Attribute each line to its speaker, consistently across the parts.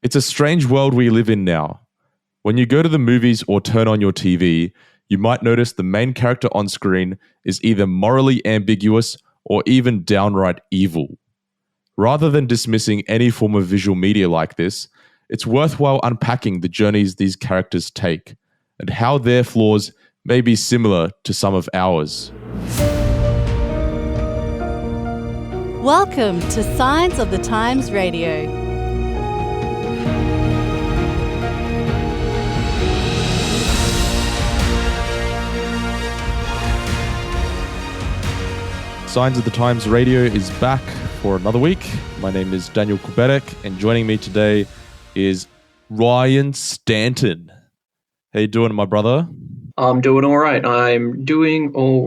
Speaker 1: It's a strange world we live in now. When you go to the movies or turn on your TV, you might notice the main character on screen is either morally ambiguous or even downright evil. Rather than dismissing any form of visual media like this, it's worthwhile unpacking the journeys these characters take and how their flaws may be similar to some of ours.
Speaker 2: Welcome to Signs of the Times Radio.
Speaker 1: Signs of the Times Radio is back for another week. My name is Daniel Kuberek, and joining me today is Ryan Stanton. How you doing, my brother?
Speaker 3: I'm doing all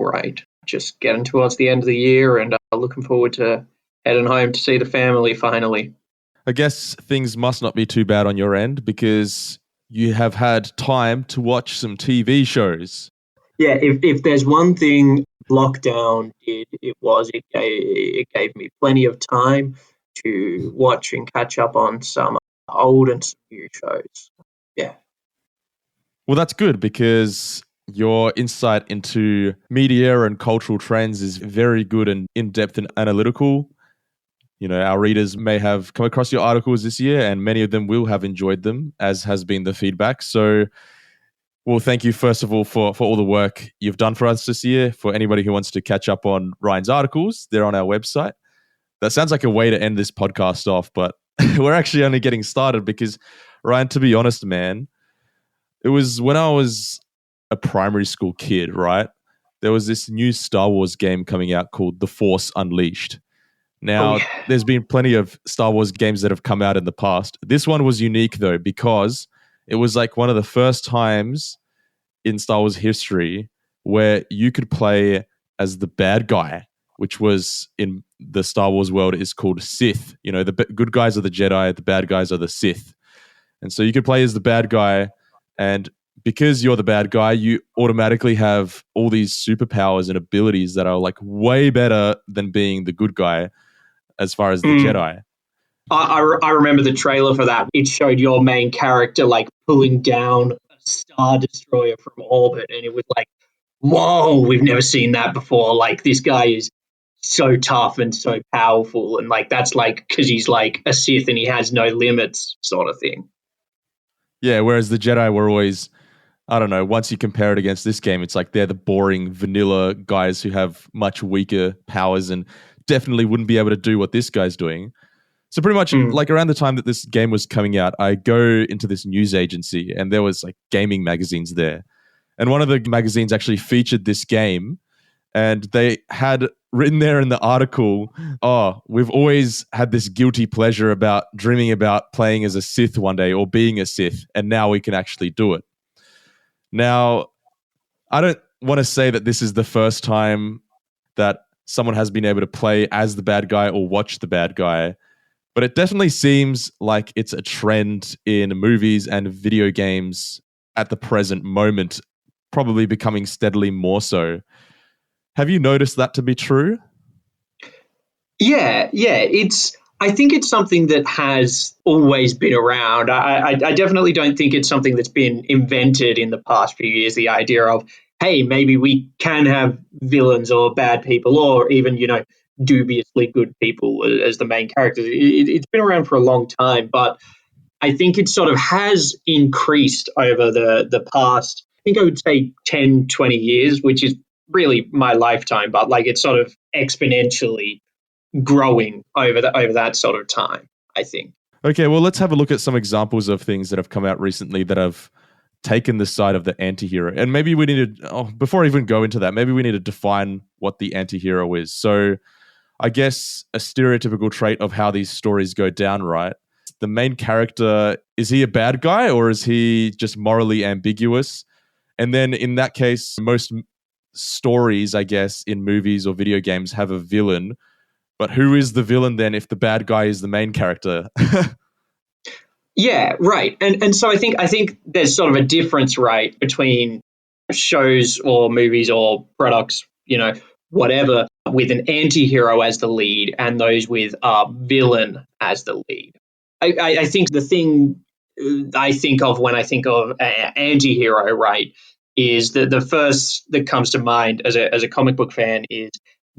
Speaker 3: right. Just getting towards the end of the year and looking forward to heading home to see the family finally.
Speaker 1: I guess things must not be too bad on your end because you have had time to watch some TV shows.
Speaker 3: Yeah, if there's one thing lockdown did, it gave me plenty of time to watch and catch up on some old and some new shows. Yeah.
Speaker 1: Well, that's good because your insight into media and cultural trends is very good and in-depth and analytical. You know, our readers may have come across your articles this year and many of them will have enjoyed them, as has been the feedback. So, well, thank you, first of all, for all the work you've done for us this year. For anybody who wants to catch up on Ryan's articles, they're on our website. That sounds like a way to end this podcast off, but we're actually only getting started because, Ryan, to be honest, man, it was when I was a primary school kid, right? There was this new Star Wars game coming out called The Force Unleashed. Now, There's been plenty of Star Wars games that have come out in the past. This one was unique, though, because it was like one of the first times in Star Wars history where you could play as the bad guy, which was in the Star Wars world is called Sith. You know, the good guys are the Jedi, the bad guys are the Sith. And so you could play as the bad guy, and because you're the bad guy, you automatically have all these superpowers and abilities that are like way better than being the good guy as far as the Jedi.
Speaker 3: I remember the trailer for that. It showed your main character like pulling down a Star Destroyer from orbit, and it was like, whoa, we've never seen that before. Like, this guy is so tough and so powerful, and like that's like because he's like a Sith and he has no limits, sort of thing.
Speaker 1: Yeah, whereas the Jedi were always, I don't know, once you compare it against this game, it's like they're the boring vanilla guys who have much weaker powers and definitely wouldn't be able to do what this guy's doing. So pretty much like around the time that this game was coming out, I go into this news agency and there was like gaming magazines there. And one of the magazines actually featured this game, and they had written there in the article, oh, we've always had this guilty pleasure about dreaming about playing as a Sith one day or being a Sith, and now we can actually do it. Now, I don't want to say that this is the first time that someone has been able to play as the bad guy or watch the bad guy, but it definitely seems like it's a trend in movies and video games at the present moment, probably becoming steadily more so. Have you noticed that to be true?
Speaker 3: Yeah. I think it's something that has always been around. I definitely don't think it's something that's been invented in the past few years, the idea of, hey, maybe we can have villains or bad people or even, dubiously good people as the main characters. It's been around for a long time, but I think it sort of has increased over the past, I think I would say 10, 20 years, which is really my lifetime, but like it's sort of exponentially growing over that sort of time, I think.
Speaker 1: Okay, well, let's have a look at some examples of things that have come out recently that have taken the side of the antihero. And maybe we need to, before I even go into that, maybe we need to define what the antihero is. So I guess a stereotypical trait of how these stories go down, right? The main character, is he a bad guy or is he just morally ambiguous? And then in that case, most stories, I guess, in movies or video games have a villain. But who is the villain then if the bad guy is the main character?
Speaker 3: Yeah, right. And so I think there's sort of a difference, right, between shows or movies or products, whatever, with an anti-hero as the lead and those with a villain as the lead. I think the thing I think of when I think of anti-hero, right, is the first that comes to mind as a comic book fan is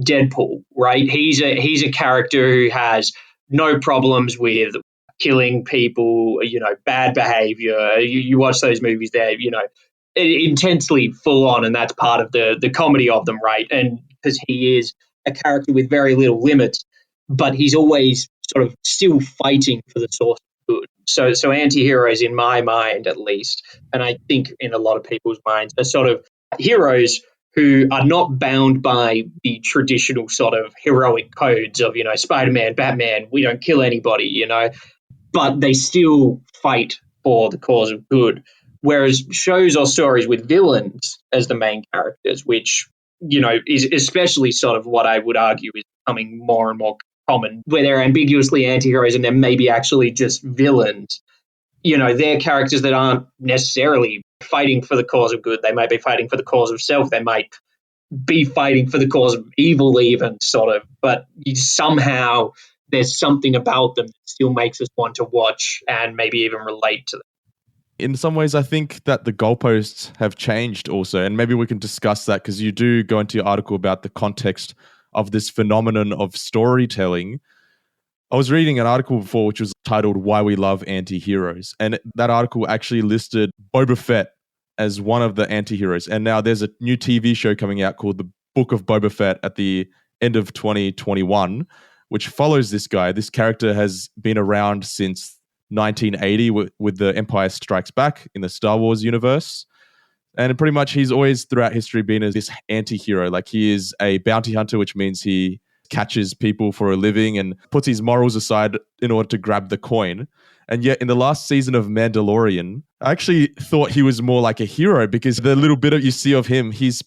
Speaker 3: Deadpool, right? He's a character who has no problems with killing people, bad behavior. You watch those movies, they're, intensely full on, and that's part of the comedy of them, right? And because he is a character with very little limits, but he's always sort of still fighting for the source of good. So anti-heroes, in my mind at least, and I think in a lot of people's minds, are sort of heroes who are not bound by the traditional sort of heroic codes of, Spider-Man, Batman, we don't kill anybody, but they still fight for the cause of good. Whereas shows or stories with villains as the main characters, which, is especially sort of what I would argue is becoming more and more common, where they're ambiguously anti-heroes and they're maybe actually just villains. They're characters that aren't necessarily fighting for the cause of good. They might be fighting for the cause of self. They might be fighting for the cause of evil even, sort of, but somehow there's something about them that still makes us want to watch and maybe even relate to them.
Speaker 1: In some ways, I think that the goalposts have changed also, and maybe we can discuss that because you do go into your article about the context of this phenomenon of storytelling. I was reading an article before which was titled Why We Love Anti-Heroes, and that article actually listed Boba Fett as one of the anti-heroes. And now there's a new TV show coming out called The Book of Boba Fett at the end of 2021, which follows this guy. This character has been around since 1980 with the Empire Strikes Back in the Star Wars universe. And pretty much he's always throughout history been as this anti-hero. Like he is a bounty hunter, which means he catches people for a living and puts his morals aside in order to grab the coin. And yet in the last season of Mandalorian, I actually thought he was more like a hero because the little bit of you see of him, his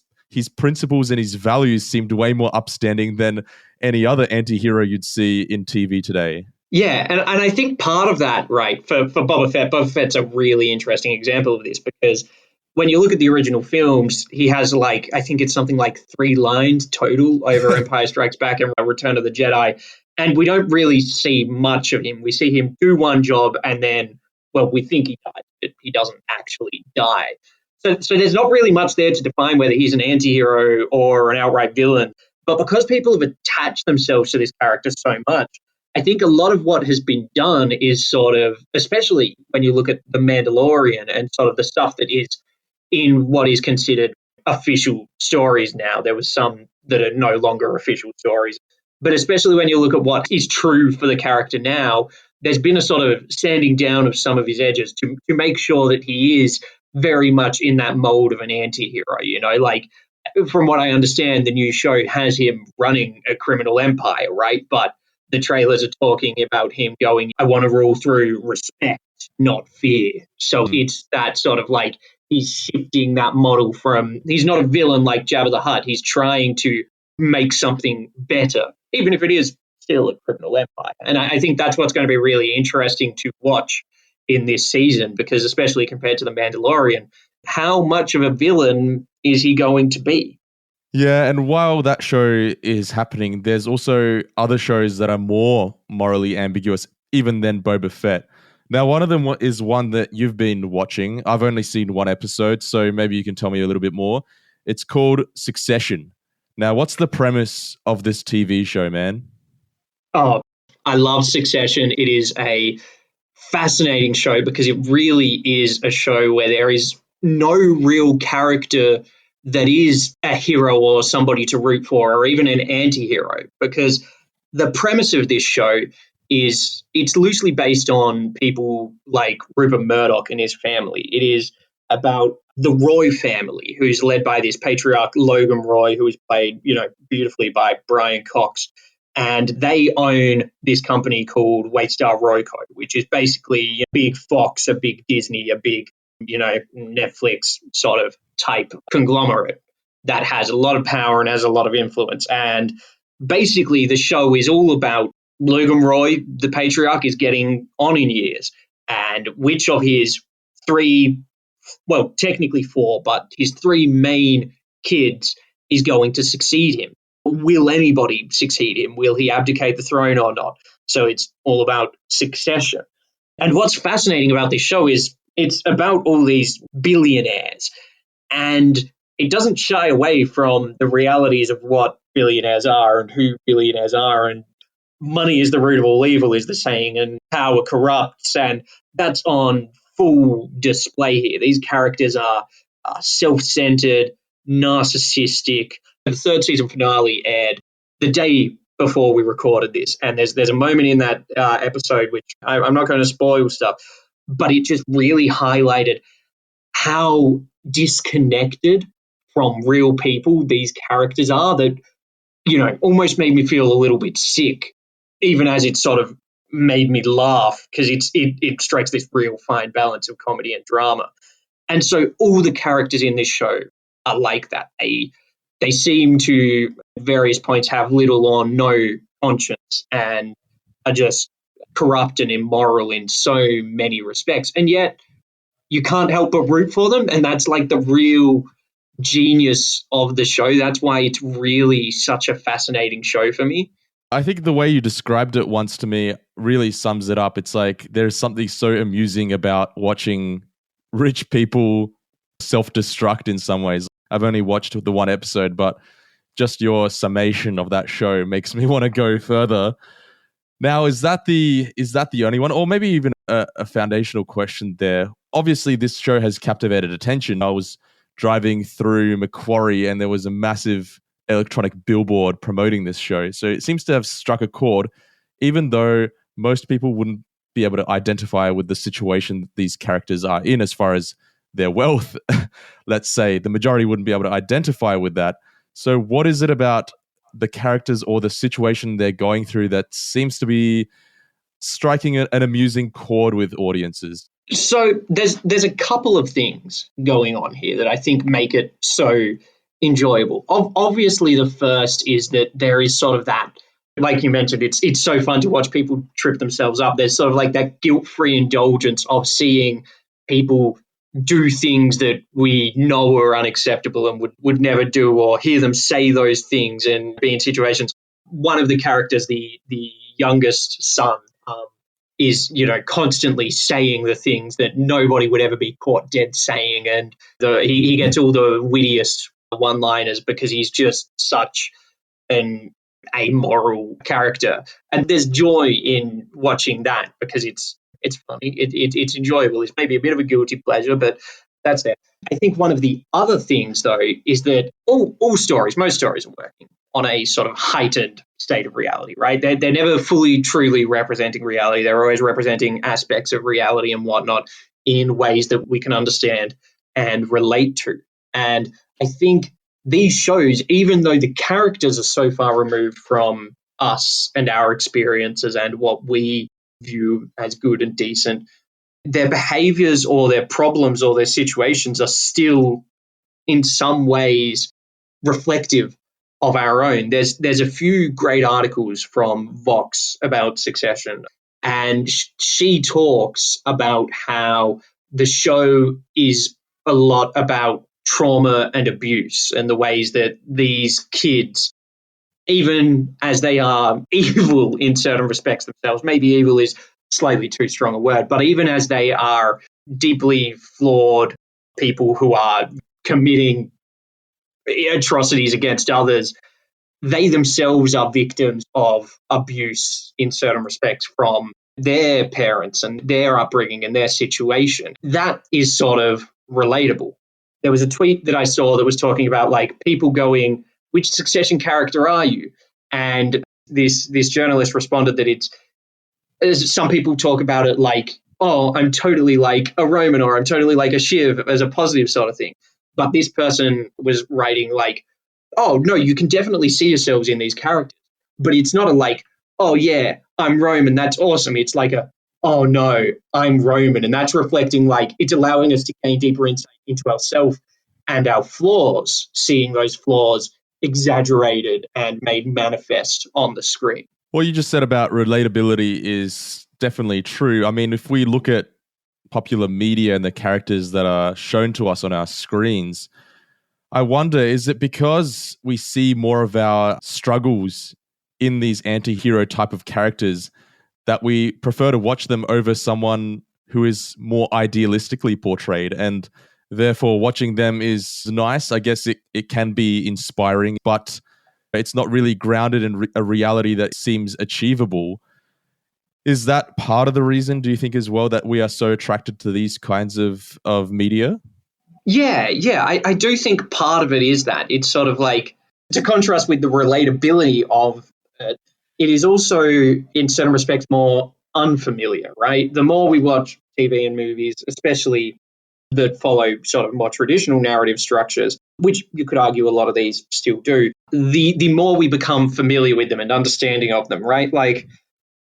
Speaker 1: principles and his values seemed way more upstanding than any other anti-hero you'd see in TV today.
Speaker 3: Yeah, and I think part of that, right, for Boba Fett's a really interesting example of this because when you look at the original films, he has I think it's something like 3 lines total over Empire Strikes Back and Return of the Jedi. And we don't really see much of him. We see him do one job and then, well, we think he died, but he doesn't actually die. So there's not really much there to define whether he's an anti-hero or an outright villain. But because people have attached themselves to this character so much, I think a lot of what has been done is sort of, especially when you look at The Mandalorian and sort of the stuff that is in what is considered official stories now. There was some that are no longer official stories. But especially when you look at what is true for the character now, there's been a sort of sanding down of some of his edges to make sure that he is very much in that mold of an anti-hero. From what I understand, the new show has him running a criminal empire, right? But the trailers are talking about him going, I want to rule through respect, not fear. So it's that sort of he's shifting that model from, he's not a villain like Jabba the Hutt. He's trying to make something better, even if it is still a criminal empire. And I think that's what's going to be really interesting to watch in this season, because especially compared to The Mandalorian, how much of a villain is he going to be?
Speaker 1: Yeah, and while that show is happening, there's also other shows that are more morally ambiguous, even than Boba Fett. Now, one of them is one that you've been watching. I've only seen one episode, so maybe you can tell me a little bit more. It's called Succession. Now, what's the premise of this TV show, man?
Speaker 3: Oh, I love Succession. It is a fascinating show because it really is a show where there is no real character that is a hero or somebody to root for or even an anti-hero, because the premise of this show is it's loosely based on people like Rupert Murdoch and his family. It is about the Roy family, who's led by this patriarch Logan Roy, who is played, beautifully by Brian Cox. And they own this company called Waystar Royco, which is basically a big Fox, a big Disney, a big, Netflix sort of type conglomerate that has a lot of power and has a lot of influence. And basically the show is all about Logan Roy, the patriarch, is getting on in years, and which of his 3, well, technically 4, but his 3 main kids is going to succeed him. Will anybody succeed him? Will he abdicate the throne or not? So it's all about succession. And what's fascinating about this show is it's about all these billionaires, and it doesn't shy away from the realities of what billionaires are and who billionaires are, and money is the root of all evil is the saying, and power corrupts, and that's on full display here. These characters are self-centered, narcissistic. The third season finale aired the day before we recorded this, and there's a moment in that episode which I'm not going to spoil stuff, but it just really highlighted how disconnected from real people these characters are, that almost made me feel a little bit sick, even as it sort of made me laugh, because it strikes this real fine balance of comedy and drama. And so all the characters in this show are like that. They seem to, at various points, have little or no conscience and are just corrupt and immoral in so many respects. And yet you can't help but root for them. And that's like the real genius of the show. That's why it's really such a fascinating show for me.
Speaker 1: I think the way you described it once to me really sums it up. It's like there's something so amusing about watching rich people self-destruct in some ways. I've only watched the one episode, but just your summation of that show makes me want to go further. Now, is that the only one? Or maybe even a foundational question there. Obviously, this show has captivated attention. I was driving through Macquarie and there was a massive electronic billboard promoting this show. So it seems to have struck a chord, even though most people wouldn't be able to identify with the situation these characters are in as far as their wealth. Let's say the majority wouldn't be able to identify with that. So what is it about the characters or the situation they're going through that seems to be striking an amusing chord with audiences?
Speaker 3: So there's a couple of things going on here that I think make it so enjoyable. Obviously, the first is that there is sort of that, like you mentioned, it's so fun to watch people trip themselves up. There's sort of like that guilt-free indulgence of seeing people do things that we know are unacceptable and would never do, or hear them say those things and be in situations. One of the characters, the youngest son, is constantly saying the things that nobody would ever be caught dead saying, and he gets all the wittiest one-liners because he's just such an amoral character. And there's joy in watching that because it's funny, it's enjoyable. It's maybe a bit of a guilty pleasure, but that's there. I think one of the other things, though, is that most stories are working on a sort of heightened state of reality, right? They're never fully, truly representing reality. They're always representing aspects of reality and whatnot in ways that we can understand and relate to. And I think these shows, even though the characters are so far removed from us and our experiences and what we view as good and decent, their behaviors or their problems or their situations are still in some ways reflective of our own. There's a few great articles from Vox about Succession, and she talks about how the show is a lot about trauma and abuse and the ways that these kids, even as they are evil in certain respects themselves, maybe evil is slightly too strong a word, but even as they are deeply flawed people who are committing atrocities against others, they themselves are victims of abuse in certain respects from their parents and their upbringing and their situation. That is sort of relatable. There was a tweet that I saw that was talking about like people going, which Succession character are you? And this journalist responded that it's, as some people talk about it like, oh, I'm totally like a Roman or I'm totally like a Shiv as a positive sort of thing. But this person was writing like, oh, no, you can definitely see yourselves in these characters. But it's not a like, oh, yeah, I'm Roman, that's awesome. It's like a, oh, no, I'm Roman. And that's reflecting like it's allowing us to gain deeper insight into ourselves and our flaws, seeing those flaws exaggerated and made manifest on the screen.
Speaker 1: What you just said about relatability is definitely true. I mean, if we look at popular media and the characters that are shown to us on our screens, I wonder, is it because we see more of our struggles in these anti-hero type of characters that we prefer to watch them over someone who is more idealistically portrayed. And therefore, watching them is nice. I guess it can be inspiring, but it's not really grounded in a reality that seems achievable. Is that part of the reason, do you think, as well, that we are so attracted to these kinds of media?
Speaker 3: Yeah. I do think part of it is that. It's sort of like, to contrast with the relatability of it, it is also, in certain respects, more unfamiliar, right? The more we watch TV and movies, especially that follow sort of more traditional narrative structures, which you could argue a lot of these still do, the more we become familiar with them and understanding of them, right? Like,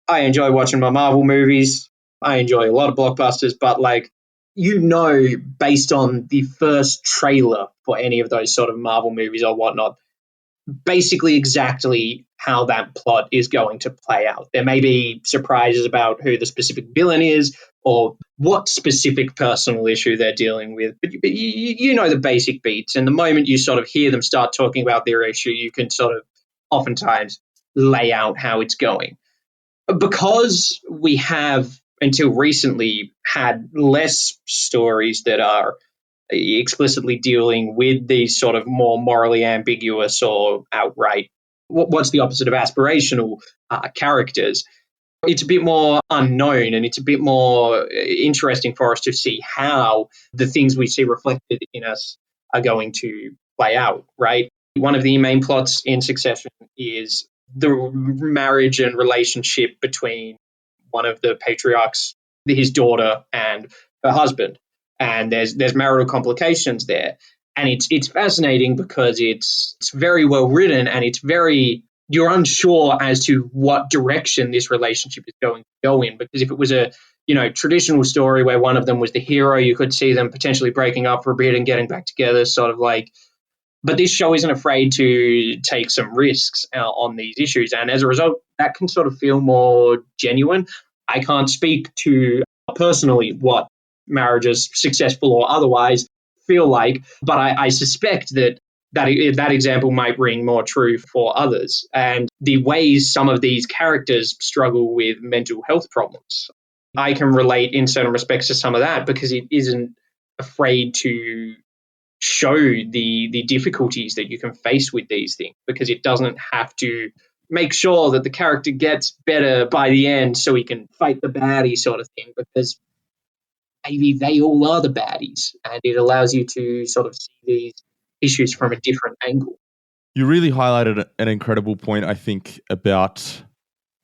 Speaker 3: I enjoy watching my Marvel movies. I enjoy a lot of blockbusters, but like, based on the first trailer for any of those sort of Marvel movies or whatnot, basically exactly how that plot is going to play out. There may be surprises about who the specific villain is or what specific personal issue they're dealing with, but you know the basic beats. And the moment you sort of hear them start talking about their issue, you can sort of oftentimes lay out how it's going. Because we have, until recently, had less stories that are explicitly dealing with these sort of more morally ambiguous or outright, what's the opposite of aspirational characters, it's a bit more unknown, and it's a bit more interesting for us to see how the things we see reflected in us are going to play out, right? One of the main plots in Succession is the marriage and relationship between one of the patriarchs, his daughter, and her husband. And there's marital complications there. And it's fascinating because it's very well written, and you're unsure as to what direction this relationship is going to go in. Because if it was a traditional story where one of them was the hero, you could see them potentially breaking up for a bit and getting back together, sort of like. But this show isn't afraid to take some risks on these issues. And as a result, that can sort of feel more genuine. I can't speak to personally what marriages, successful or otherwise, feel like, but I suspect that example might ring more true for others. And the ways some of these characters struggle with mental health problems, I can relate in certain respects to some of that, because it isn't afraid to show the difficulties that you can face with these things, because it doesn't have to make sure that the character gets better by the end so he can fight the baddie sort of thing, because maybe they all are the baddies, and it allows you to sort of see these issues from a different angle.
Speaker 1: You really highlighted an incredible point, I think, about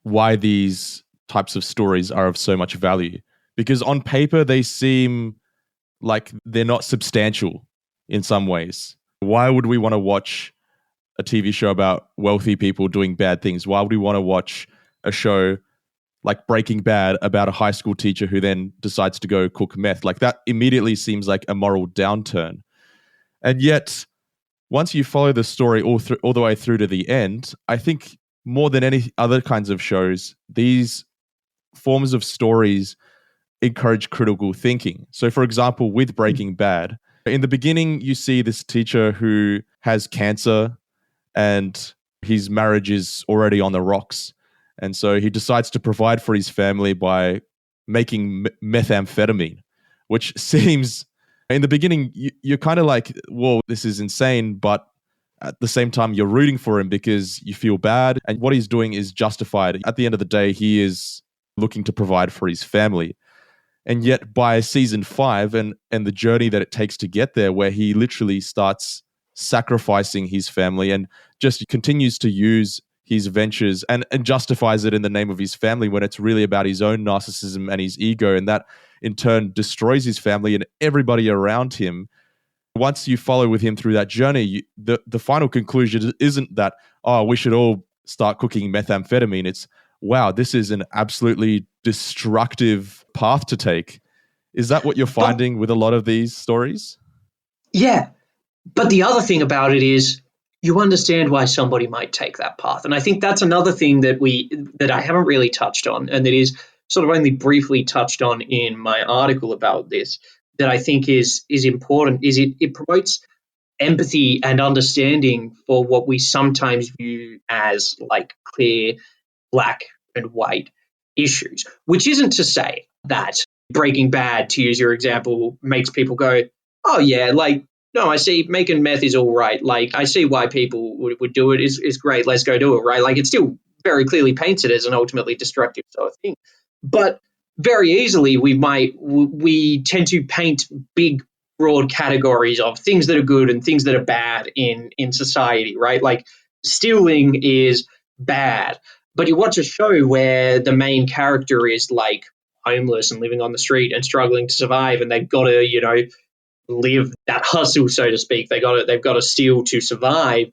Speaker 1: why these types of stories are of so much value. Because on paper, they seem like they're not substantial in some ways. Why would we want to watch a TV show about wealthy people doing bad things? Why would we want to watch a show like Breaking Bad about a high school teacher who then decides to go cook meth? Like, that immediately seems like a moral downturn. And yet, once you follow the story all the way through to the end, I think more than any other kinds of shows, these forms of stories encourage critical thinking. So, for example, with Breaking Bad, in the beginning, you see this teacher who has cancer and his marriage is already on the rocks. And so he decides to provide for his family by making methamphetamine, which seems, in the beginning, you're kind of like, whoa, this is insane. But at the same time, you're rooting for him because you feel bad. And what he's doing is justified. At the end of the day, he is looking to provide for his family. And yet by season 5 and the journey that it takes to get there, where he literally starts sacrificing his family and just continues to use his ventures and justifies it in the name of his family, when it's really about his own narcissism and his ego. And that in turn destroys his family and everybody around him. Once you follow with him through that journey, the final conclusion isn't that, oh, we should all start cooking methamphetamine. It's, wow, this is an absolutely destructive path to take. Is that what you're finding with a lot of these stories?
Speaker 3: Yeah. But the other thing about it is you understand why somebody might take that path. And I think that's another thing that I haven't really touched on, and that is sort of only briefly touched on in my article about this, that I think is important, is it promotes empathy and understanding for what we sometimes view as like clear black and white. issues, which isn't to say that Breaking Bad, to use your example, makes people go, oh yeah, like, no, I see making meth is all right. Like, I see why people would do it. Is great. Let's go do it, right? Like, it still very clearly paints it as an ultimately destructive sort of thing. But very easily, we tend to paint big, broad categories of things that are good and things that are bad in society, right? Like, stealing is bad. But you watch a show where the main character is like homeless and living on the street and struggling to survive, and they've got to, live that hustle, so to speak. They've got to steal to survive.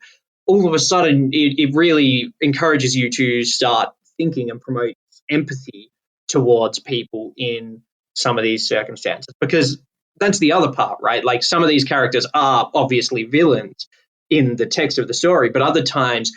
Speaker 3: All of a sudden, it really encourages you to start thinking and promote empathy towards people in some of these circumstances, because that's the other part, right? Like, some of these characters are obviously villains in the text of the story, but other times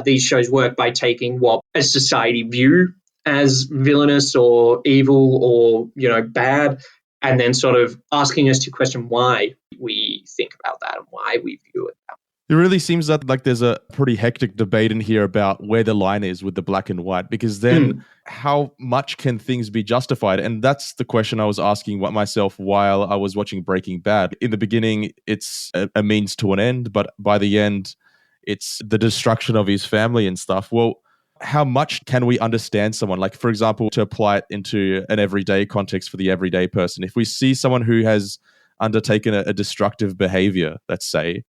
Speaker 3: these shows work by taking what a society view as villainous or evil or bad, and then sort of asking us to question why we think about that and why we view it that way.
Speaker 1: It really seems that like there's a pretty hectic debate in here about where the line is with the black and white, because then how much can things be justified? And that's the question I was asking myself while I was watching Breaking Bad. In the beginning, it's a means to an end, but by the end, it's the destruction of his family and stuff. Well, how much can we understand someone? Like, for example, to apply it into an everyday context for the everyday person. If we see someone who has undertaken a destructive behavior, let's say,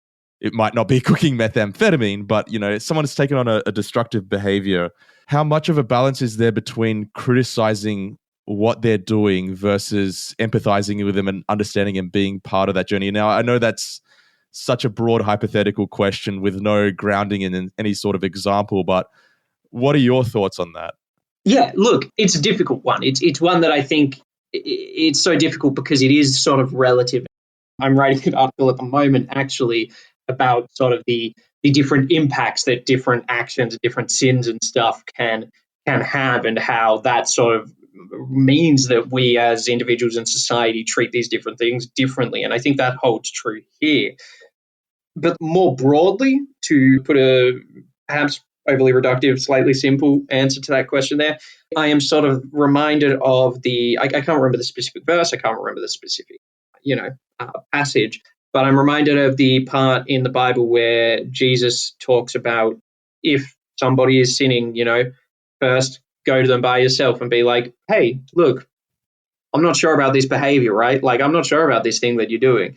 Speaker 1: it might not be cooking methamphetamine, but, someone has taken on a destructive behavior. How much of a balance is there between criticizing what they're doing versus empathizing with them and understanding and being part of that journey? Now, I know that's such a broad hypothetical question with no grounding in any sort of example, but what are your thoughts on that?
Speaker 3: Yeah, look, it's a difficult one. It's one that I think it's so difficult because it is sort of relative. I'm writing an article at the moment, actually, about sort of the different impacts that different actions, different sins and stuff can have, and how that sort of means that we as individuals in society treat these different things differently. And I think that holds true here. But more broadly, to put a perhaps overly reductive, slightly simple answer to that question there, I am sort of reminded of I can't remember the specific verse, I can't remember the specific, passage, but I'm reminded of the part in the Bible where Jesus talks about, if somebody is sinning, first go to them by yourself and be like, hey, look, I'm not sure about this behavior, right? Like, I'm not sure about this thing that you're doing.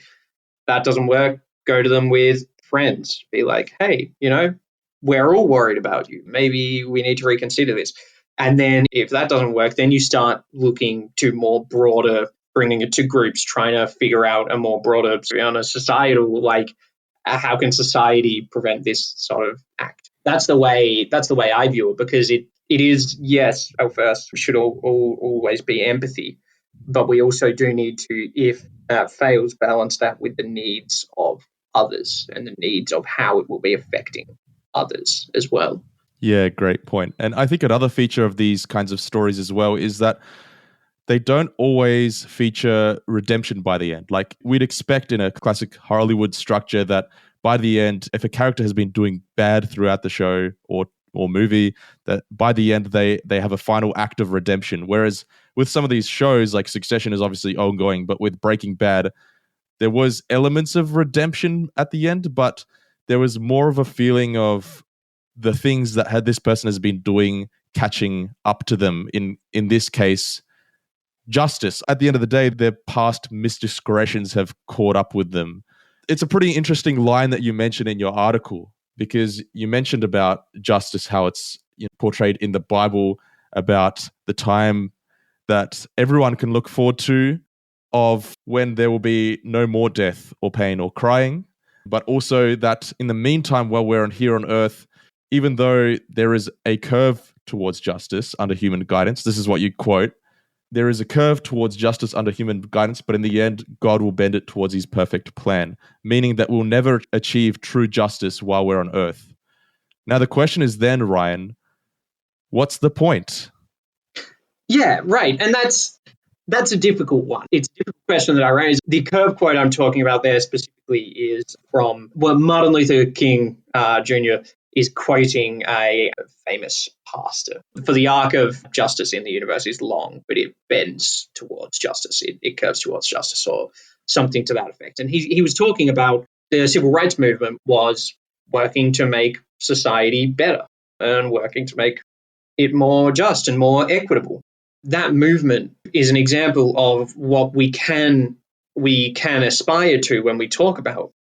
Speaker 3: That doesn't work. Go to them with friends. Be like, hey, we're all worried about you. Maybe we need to reconsider this. And then if that doesn't work, then you start looking to more broader, bringing it to groups, trying to figure out a more broader, on a societal, like, how can society prevent this sort of act? That's the way I view it, because it is, yes, at first should always be empathy, but we also do need to, if that fails, balance that with the needs of others and the needs of how it will be affecting others as well.
Speaker 1: Yeah, great point. And I think another feature of these kinds of stories as well is that they don't always feature redemption by the end. Like, we'd expect in a classic Hollywood structure that by the end, if a character has been doing bad throughout the show or movie, that by the end they have a final act of redemption. Whereas with some of these shows, like Succession is obviously ongoing, but with Breaking Bad, there was elements of redemption at the end, but there was more of a feeling of the things that this person has been doing catching up to them. In this case, justice. At the end of the day, their past misdiscretions have caught up with them. It's a pretty interesting line that you mentioned in your article, because you mentioned about justice, how it's portrayed in the Bible, about the time that everyone can look forward to, of when there will be no more death or pain or crying, but also that in the meantime, while we're here on earth, even though there is a curve towards justice under human guidance, this is what you quote, there is a curve towards justice under human guidance, but in the end, God will bend it towards his perfect plan, meaning that we'll never achieve true justice while we're on earth. Now, the question is then, Ryan, what's the point?
Speaker 3: Yeah, right. And that's a difficult one. It's a difficult question that I raise. The curve quote I'm talking about there specifically is from Martin Luther King Jr. is quoting a famous pastor. For the arc of justice in the universe is long, but it bends towards justice. It curves towards justice or something to that effect. And he was talking about the civil rights movement was working to make society better and working to make it more just and more equitable. That movement is an example of what we can aspire to when we talk about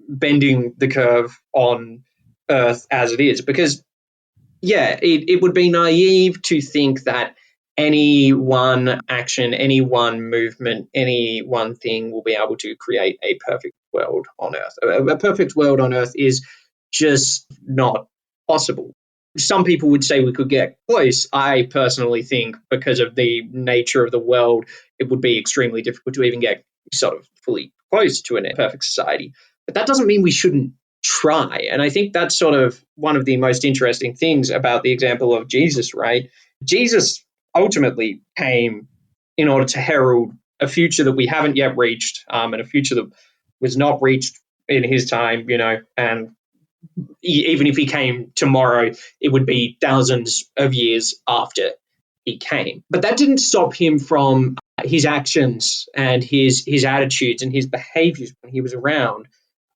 Speaker 3: bending the curve on Earth as it is. Because, yeah, it would be naive to think that any one action, any one movement, any one thing will be able to create a perfect world on Earth. A perfect world on Earth is just not possible. Some people would say we could get close. I personally think because of the nature of the world, it would be extremely difficult to even get sort of fully close to a perfect society. But that doesn't mean we shouldn't try. And I think that's sort of one of the most interesting things about the example of Jesus, right? Jesus ultimately came in order to herald a future that we haven't yet reached, and a future that was not reached in his time, and even if he came tomorrow, it would be thousands of years after he came. But that didn't stop him from his actions and his attitudes and his behaviors when he was around.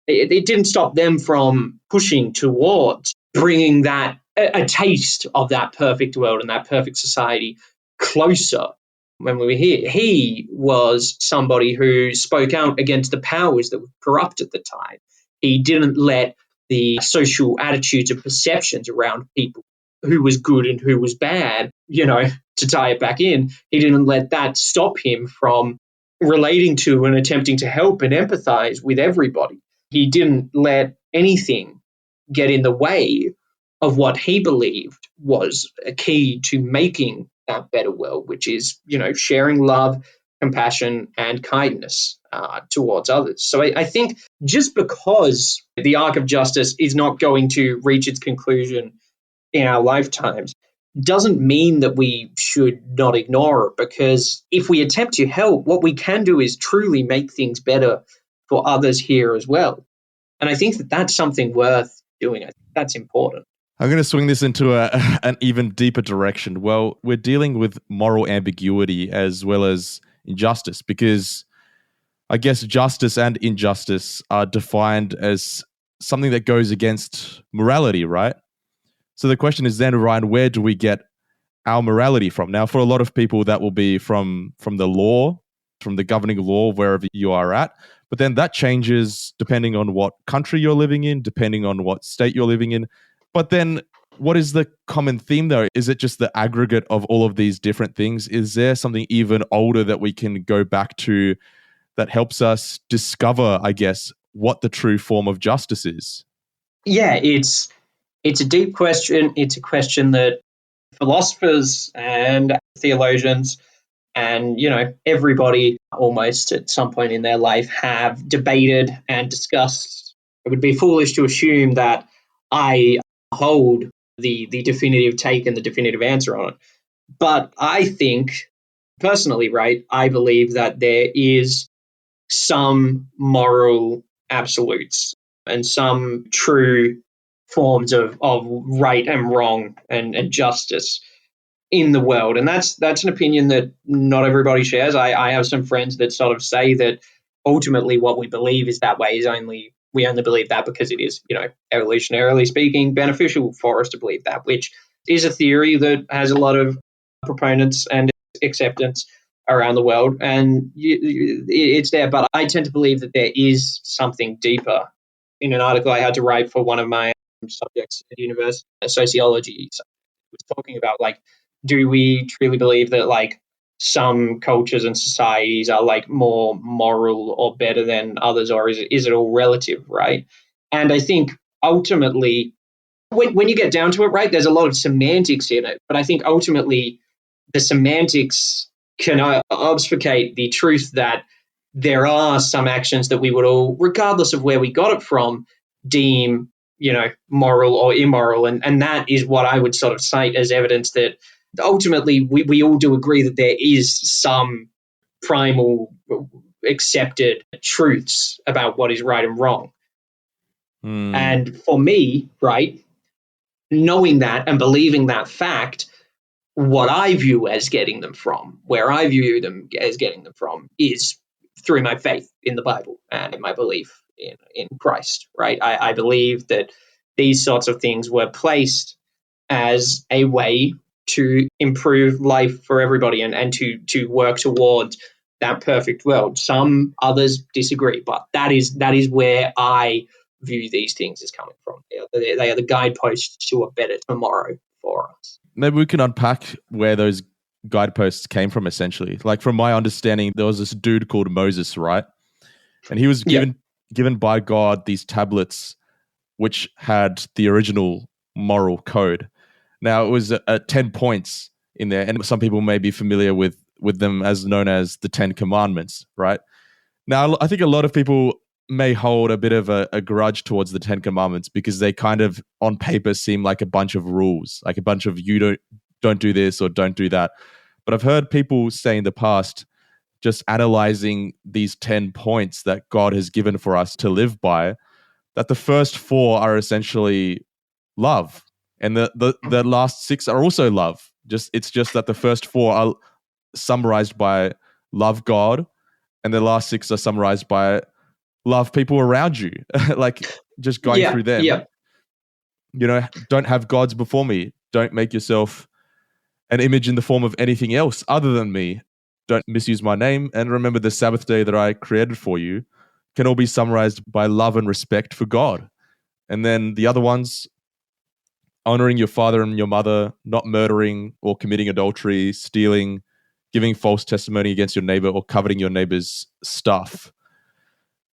Speaker 3: It didn't stop them from pushing towards bringing that a taste of that perfect world and that perfect society closer when we were here. He was somebody who spoke out against the powers that were corrupt at the time. He didn't let the social attitudes and perceptions around people, who was good and who was bad, to tie it back in, he didn't let that stop him from relating to and attempting to help and empathize with everybody. He didn't let anything get in the way of what he believed was a key to making that better world, which is, sharing love, compassion, and kindness towards others. So I think just because the arc of justice is not going to reach its conclusion in our lifetimes doesn't mean that we should not ignore it, because if we attempt to help, what we can do is truly make things better for others here as well. And I think that that's something worth doing. I think that's important.
Speaker 1: I'm going to swing this into an even deeper direction. Well, we're dealing with moral ambiguity as well as injustice, because I guess justice and injustice are defined as something that goes against morality, right? So the question is then, Ryan, where do we get our morality from? Now, for a lot of people, that will be from the law, from the governing law, wherever you are at. But then that changes depending on what country you're living in, depending on what state you're living in. But then what is the common theme though? Is it just the aggregate of all of these different things? Is there something even older that we can go back to that helps us discover, I guess, what the true form of justice is?
Speaker 3: Yeah, it's a deep question. It's a question that philosophers and theologians and, everybody almost at some point in their life have debated and discussed. It would be foolish to assume that I hold the definitive take and the definitive answer on it. But I think, personally, right, I believe that there is some moral absolutes and some true forms of right and wrong and justice in the world. And that's an opinion that not everybody shares. I have some friends that sort of say that ultimately what we believe is that way we only believe that because it is, evolutionarily speaking, beneficial for us to believe that, which is a theory that has a lot of proponents and acceptance around the world. And it's there. But I tend to believe that there is something deeper. In an article I had to write for one of my subjects at university, sociology, was talking about, do we truly believe that some cultures and societies are more moral or better than others, or is it all relative, right? And I think ultimately, when you get down to it, right, there's a lot of semantics in it, but I think ultimately the semantics can obfuscate the truth that there are some actions that we would all, regardless of where we got it from, deem moral or immoral. And that is what I would sort of cite as evidence that ultimately we all do agree that there is some primal accepted truths about what is right and wrong. And for me, right, knowing that and believing that fact, what I view as getting them from, where I view them as getting them from, is through my faith in the Bible and my belief in Christ, right? I believe that these sorts of things were placed as a way to improve life for everybody and to work towards that perfect world. Some others disagree, but that is where I view these things as coming from. They are the guideposts to a better tomorrow for us.
Speaker 1: Maybe we can unpack where those guideposts came from, essentially. Like, from my understanding, there was this dude called Moses, right? And he was given by God these tablets which had the original moral code. Now, it was 10 points in there, and some people may be familiar with them as known as the 10 Commandments, right? Now, I think a lot of people may hold a bit of a grudge towards the 10 Commandments because they kind of, on paper, seem like a bunch of rules, like a bunch of you don't do this or don't do that. But I've heard people say in the past, just analyzing these 10 points that God has given for us to live by, that the first 4 are essentially love. And the last 6 are also love. It's just that the first 4 are summarized by love God, and the last 6 are summarized by love people around you. Like, just going through them.
Speaker 3: Yeah.
Speaker 1: You know, don't have gods before me. Don't make yourself an image in the form of anything else other than me. Don't misuse my name. And remember the Sabbath day that I created for you, can all be summarized by love and respect for God. And then the other ones, honoring your father and your mother, not murdering or committing adultery, stealing, giving false testimony against your neighbor, or coveting your neighbor's stuff.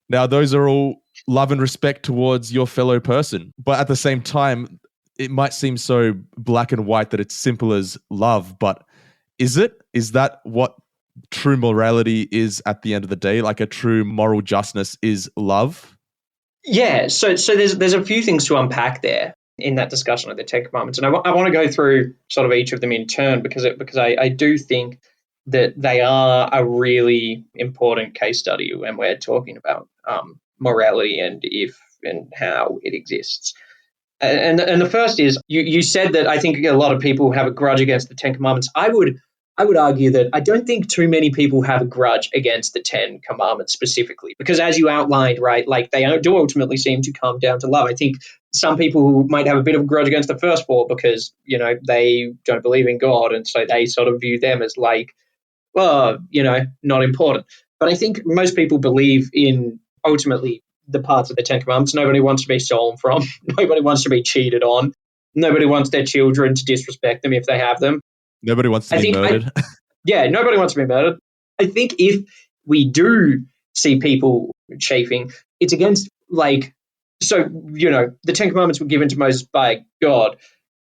Speaker 1: Now, those are all love and respect towards your fellow person. But at the same time, it might seem so black and white that it's simple as love, but is it? Is that what true morality is at the end of the day? Like, a true moral justness is love?
Speaker 3: Yeah, so there's a few things to unpack there in that discussion of the 10 Commandments. And I want to go through sort of each of them in turn because I do think that they are a really important case study when we're talking about morality and how it exists. And the first is, you said that I think a lot of people have a grudge against the 10 Commandments. I would argue that I don't think too many people have a grudge against the 10 Commandments specifically, because as you outlined, right, like they do ultimately seem to come down to love. I think some people might have a bit of a grudge against the first 4 because, you know, they don't believe in God, and so they sort of view them as like, well, you know, not important. But I think most people believe in ultimately the parts of the 10 Commandments. Nobody wants to be stolen from. Nobody wants to be cheated on. Nobody wants their children to disrespect them if they have them.
Speaker 1: Nobody wants to be murdered.
Speaker 3: Nobody wants to be murdered. I think if we do see people chafing, it's against, like, so, you know, the 10 Commandments were given to Moses by God.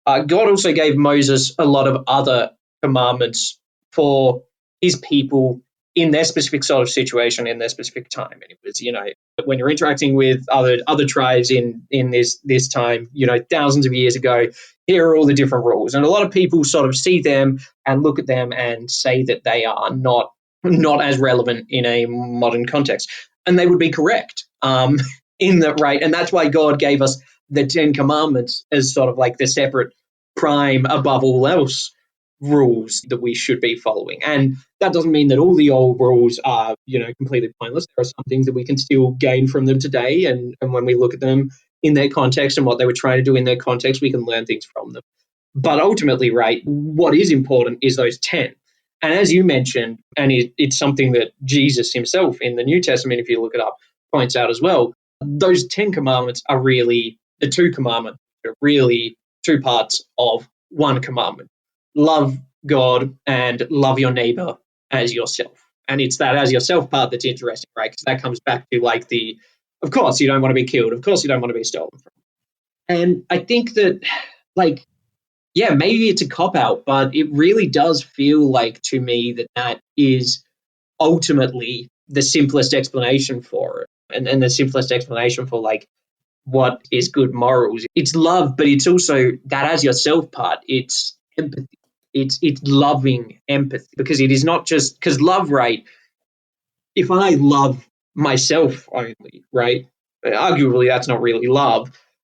Speaker 3: God also gave Moses a lot of other commandments for his people in their specific sort of situation, in their specific time. And it was, you know, when you're interacting with other tribes in this time, you know, thousands of years ago, here are all the different rules. And a lot of people sort of see them and look at them and say that they are not as relevant in a modern context. And they would be correct in that, right? And that's why God gave us the 10 Commandments as sort of like the separate prime above all else rules that we should be following. And that doesn't mean that all the old rules are, you know, completely pointless. There are some things that we can still gain from them today. And when we look at them in their context and what they were trying to do in their context, we can learn things from them. But ultimately, right, what is important is those 10. And as you mentioned, and it's something that Jesus himself in the New Testament, if you look it up, points out as well, those 10 commandments are really the 2 commandments, are really 2 parts of 1 commandment. Love God and love your neighbor as yourself. And it's that as yourself part that's interesting, right? Because that comes back to like of course you don't want to be killed. Of course you don't want to be stolen from. And I think that, like, yeah, maybe it's a cop-out, but it really does feel like to me that is ultimately the simplest explanation for it. And the simplest explanation for, like, what is good morals. It's love, but it's also that as yourself part. It's empathy. It's loving empathy, because it is not just because love, right? If I love myself only, right? Arguably, that's not really love.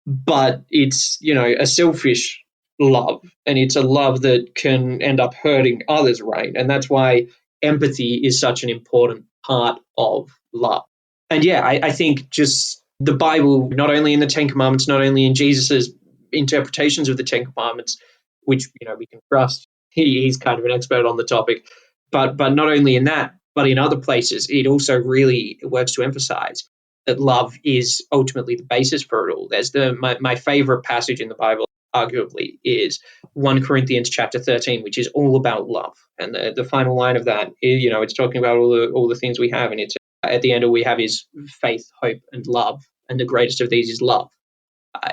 Speaker 3: but it's, a selfish love, and it's a love that can end up hurting others, right? And that's why empathy is such an important part of love. And yeah, I think just the Bible, not only in the Ten Commandments, not only in Jesus's interpretations of the Ten Commandments, which we can trust, he's kind of an expert on the topic, but not only in that, but in other places, it also really works to emphasize that love is ultimately the basis for it all. There's my favorite passage in the Bible, arguably, is 1 Corinthians chapter 13, which is all about love. And the final line of that is, it's talking about all the things we have, and it's at the end all we have is faith, hope, and love, and the greatest of these is love.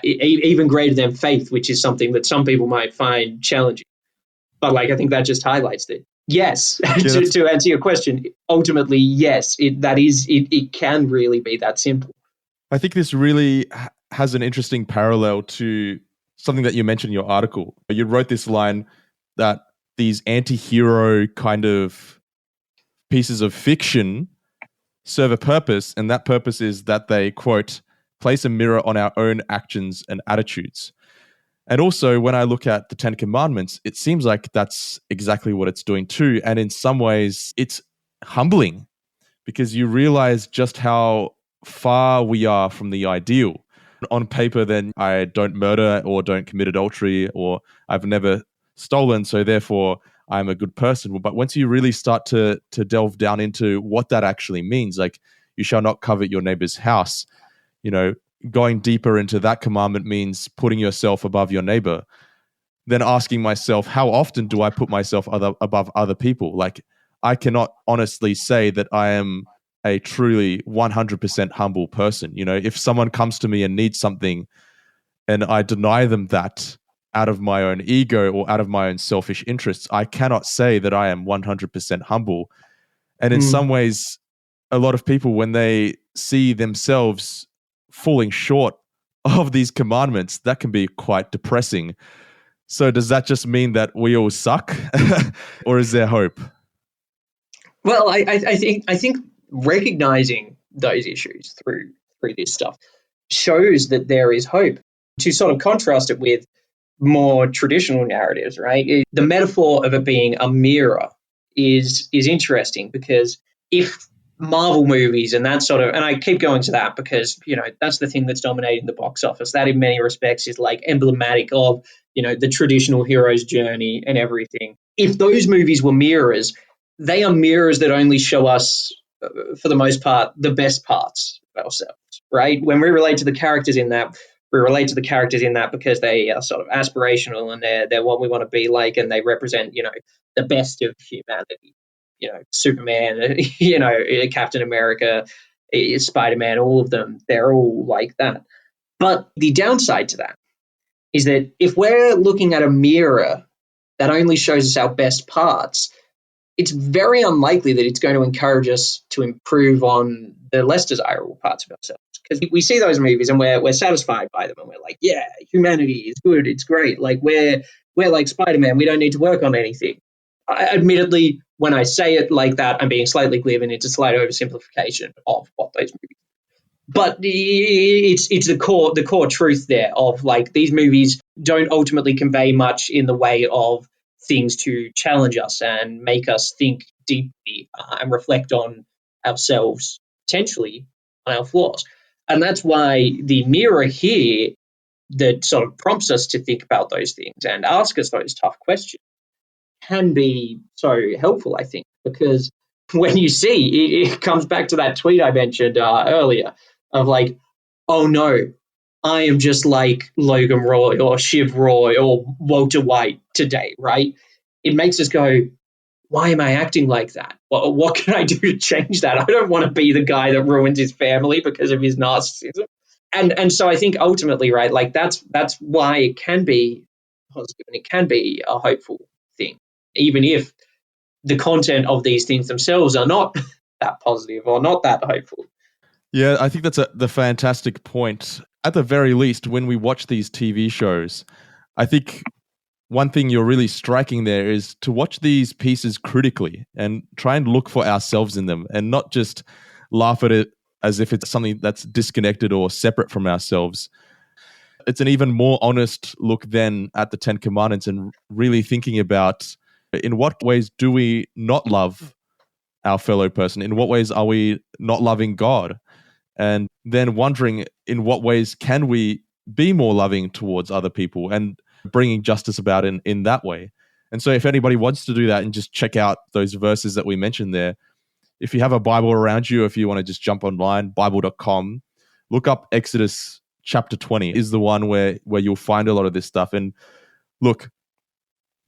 Speaker 3: Even greater than faith, which is something that some people might find challenging. But I think that just highlights that. Yes, to answer your question, ultimately, yes, it can really be that simple.
Speaker 1: I think this really has an interesting parallel to something that you mentioned in your article. You wrote this line that these anti-hero kind of pieces of fiction serve a purpose, and that purpose is that they, quote, place a mirror on our own actions and attitudes. And also, when I look at the Ten Commandments, it seems like that's exactly what it's doing too. And in some ways, it's humbling because you realize just how far we are from the ideal. On paper, then I don't murder or don't commit adultery, or I've never stolen, so therefore I'm a good person. But once you really start to delve down into what that actually means, like you shall not covet your neighbor's house, going deeper into that commandment means putting yourself above your neighbor. Then asking myself, how often do I put myself above other people? I cannot honestly say that I am a truly 100% humble person. If someone comes to me and needs something and I deny them that out of my own ego or out of my own selfish interests, I cannot say that I am 100% humble. And in some ways, a lot of people, when they see themselves falling short of these commandments, that can be quite depressing. So does that just mean that we all suck? Or is there hope?
Speaker 3: Well, I think recognizing those issues through this stuff shows that there is hope. To sort of contrast it with more traditional narratives, right? The metaphor of it being a mirror is interesting, because if Marvel movies and that sort of, and I keep going to that because, that's the thing that's dominating the box office. That in many respects is emblematic of, the traditional hero's journey and everything. If those movies were mirrors, they are mirrors that only show us, for the most part, the best parts of ourselves, right? When we relate to the characters in that, we relate to the characters in that because they are sort of aspirational and they're what we want to be like, and they represent, the best of humanity. Superman, Captain America, Spider-Man, all of them, they're all like that. But the downside to that is that if we're looking at a mirror that only shows us our best parts, it's very unlikely that it's going to encourage us to improve on the less desirable parts of ourselves. Because we see those movies and we're satisfied by them, and we're like, yeah, humanity is good, it's great. We're like Spider-Man, we don't need to work on anything. Admittedly, when I say it like that, I'm being slightly glib, and it's a slight oversimplification of what those movies. But it's the core truth there of these movies don't ultimately convey much in the way of things to challenge us and make us think deeply and reflect on ourselves, potentially on our flaws. And that's why the mirror here that sort of prompts us to think about those things and ask us those tough questions can be so helpful, I think, because when you see, it comes back to that tweet I mentioned earlier of oh no, I am just like Logan Roy or Shiv Roy or Walter White today, right? It makes us go, why am I acting like that? What can I do to change that? I don't want to be the guy that ruins his family because of his narcissism. And so I think ultimately, right, that's why it can be positive and it can be a hopeful thing, even if the content of these things themselves are not that positive or not that hopeful.
Speaker 1: Yeah, I think that's the fantastic point. At the very least, when we watch these TV shows, I think one thing you're really striking there is to watch these pieces critically and try and look for ourselves in them and not just laugh at it as if it's something that's disconnected or separate from ourselves. it's an even more honest look then at the 10 Commandments and really thinking about in what ways do we not love our fellow person? In what ways are we not loving God? And then wondering in what ways can we be more loving towards other people and bringing justice about in that way. And so if anybody wants to do that and just check out those verses that we mentioned there, if you have a Bible around you, if you want to just jump online, bible.com, look up Exodus chapter 20 is the one where you'll find a lot of this stuff. And look,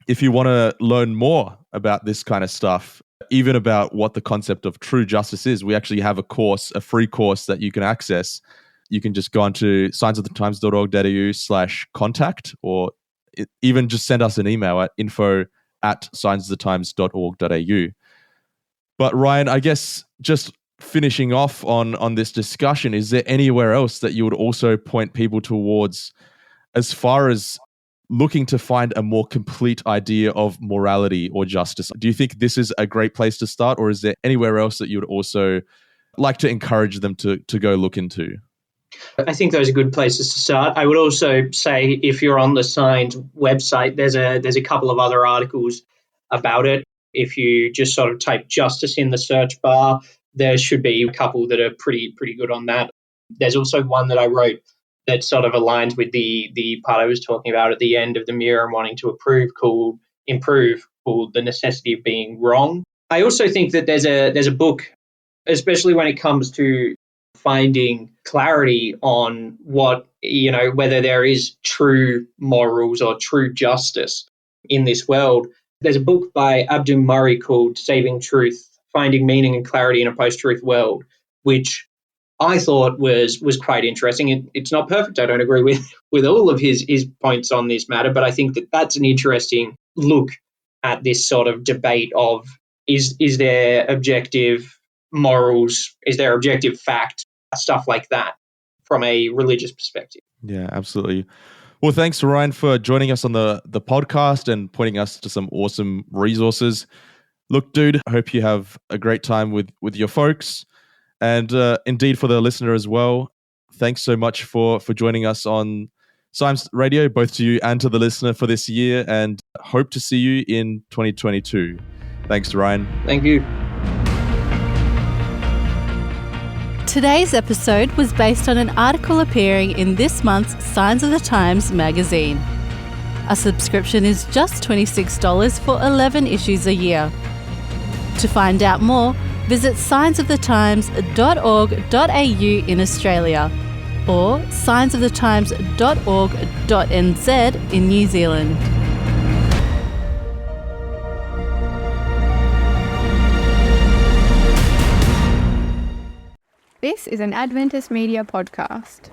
Speaker 1: if you want to learn more about this kind of stuff, even about what the concept of true justice is, we actually have a free course that you can access. You can just go onto signsofthetimes.org.au/contact, or even just send us an email at info@signsofthetimes.org.au. But Ryan, I guess just finishing off on this discussion, is there anywhere else that you would also point people towards as far as looking to find a more complete idea of morality or justice? Do you think this is a great place to start, or is there anywhere else that you would also like to encourage them to go look into?
Speaker 3: I think those are good places to start. I would also say if you're on the Signs website, there's a couple of other articles about it. If you just sort of type justice in the search bar, there should be a couple that are pretty good on that. There's also one that I wrote that sort of aligns with the part I was talking about at the end of the mirror and wanting to improve called The Necessity of Being Wrong. I also think that there's a book, especially when it comes to finding clarity on whether there is true morals or true justice in this world. There's a book by Abdul Murray called Saving Truth, Finding Meaning and Clarity in a Post-Truth World, which I thought was quite interesting. It's not perfect. I don't agree with all of his points on this matter, but I think that that's an interesting look at this sort of debate of is there objective morals, is there objective fact, stuff like that from a religious perspective.
Speaker 1: Yeah, absolutely. Well, thanks, Ryan, for joining us on the podcast and pointing us to some awesome resources. Look, dude, I hope you have a great time with your folks. And indeed, for the listener as well, thanks so much for joining us on Science Radio, both to you and to the listener for this year, and hope to see you in 2022. Thanks, Ryan.
Speaker 3: Thank you.
Speaker 2: Today's episode was based on an article appearing in this month's Signs of the Times magazine. A subscription is just $26 for 11 issues a year. To find out more, visit signsofthetimes.org.au in Australia or signsofthetimes.org.nz in New Zealand.
Speaker 4: This is an Adventist Media podcast.